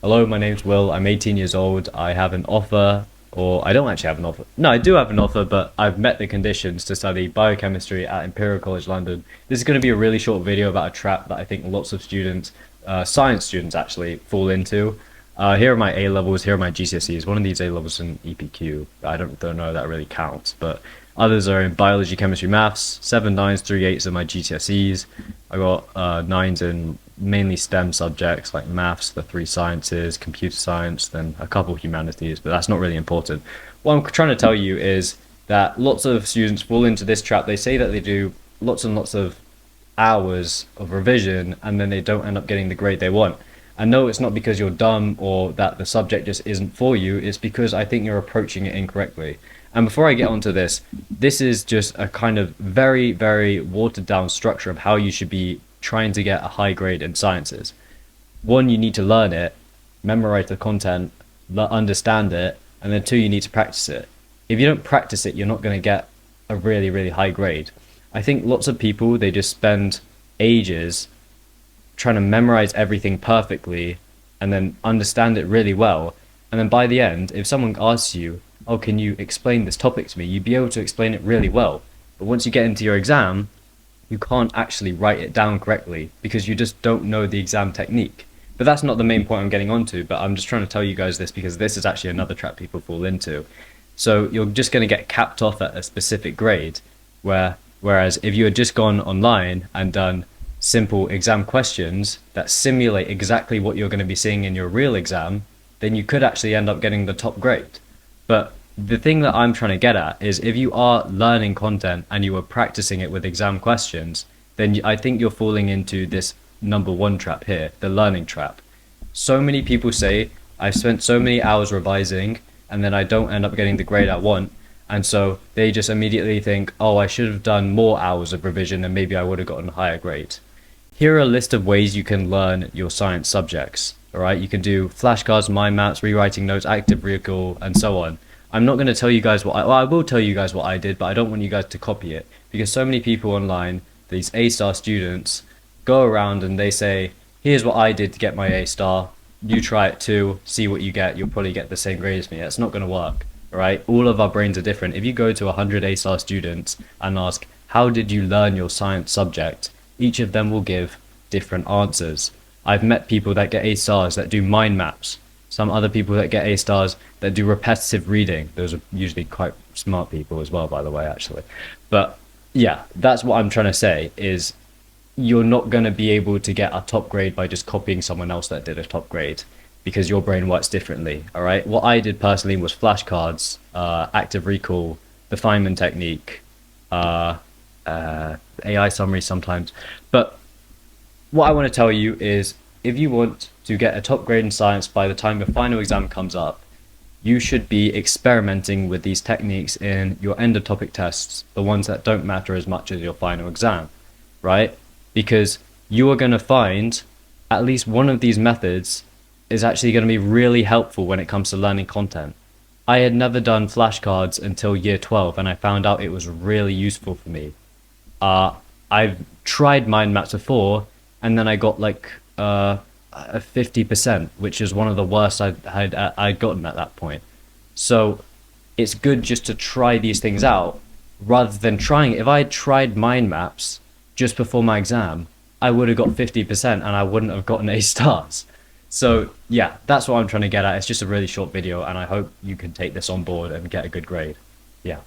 Hello, my name's Will. I'm 18 years old. I have an offer, or I don't actually have an offer. No, I do have an offer, but I've met the conditions to study biochemistry at Imperial College London. This is going to be a really short video about a trap that I think lots of students, science students actually, fall into. Here are my A levels, here are my GCSEs. One of these A levels in EPQ. I don't know if that really counts, but others are in biology, chemistry, maths. 7 nines, 3 8s in my GCSEs. I got nines in mainly STEM subjects like maths, the 3 sciences, computer science, then a couple humanities, but that's not really important. What I'm trying to tell you is that lots of students fall into this trap. They say that they do lots and lots of hours of revision and then they don't end up getting the grade they want. And no, it's not because you're dumb or that the subject just isn't for you. It's because I think you're approaching it incorrectly. And before I get onto this, this is just a kind of very, very watered down structure of how you should be trying to get a high grade in sciences. One, you need to learn it, memorize the content, understand it, and then 2, you need to practice it. If you don't practice it, you're not going to get a really, really high grade. I think lots of people, they just spend ages trying to memorize everything perfectly and then understand it really well. And then by the end, if someone asks you, oh, can you explain this topic to me? You'd be able to explain it really well. But once you get into your exam, you can't actually write it down correctly because you just don't know the exam technique. But that's not the main point I'm getting onto, but I'm just trying to tell you guys this because this is actually another trap people fall into. So you're just going to get capped off at a specific grade, whereas if you had just gone online and done simple exam questions that simulate exactly what you're going to be seeing in your real exam, then you could actually end up getting the top grade. But the thing that I'm trying to get at is if you are learning content and you are practicing it with exam questions, then I think you're falling into this number 1 trap here, the learning trap. So many people say, I've spent so many hours revising and then I don't end up getting the grade I want. And so they just immediately think, oh, I should have done more hours of revision and maybe I would have gotten a higher grade. Here are a list of ways you can learn your science subjects. All right, you can do flashcards, mind maps, rewriting notes, active recall, and so on. I'm not going to tell you guys I will tell you guys what I did, but I don't want you guys to copy it because so many people online, these A-star students, go around and they say, here's what I did to get my A-star. You try it too, see what you get. You'll probably get the same grade as me. That's not going to work. All right, all of our brains are different. If you go to 100 A-star students and ask, how did you learn your science subject? Each of them will give different answers. I've met people that get A-stars that do mind maps. Some other people that get A-stars that do repetitive reading. Those are usually quite smart people as well, by the way, actually. But yeah, that's what I'm trying to say is you're not going to be able to get a top grade by just copying someone else that did a top grade because your brain works differently, all right? What I did personally was flashcards, active recall, the Feynman technique, AI summary sometimes. But what I want to tell you is if you want to get a top grade in science by the time your final exam comes up, you should be experimenting with these techniques in your end of topic tests, the ones that don't matter as much as your final exam, right? Because you are going to find at least one of these methods is actually going to be really helpful when it comes to learning content. I had never done flashcards until year 12 and I found out it was really useful for me. I've tried mind maps before and then I got like a 50%, which is one of the worst I'd gotten at that point. So it's good just to try these things out rather than trying. If I had tried mind maps just before my exam, I would have got 50% and I wouldn't have gotten A-stars. So yeah, that's what I'm trying to get at. It's just a really short video and I hope you can take this on board and get a good grade. Yeah.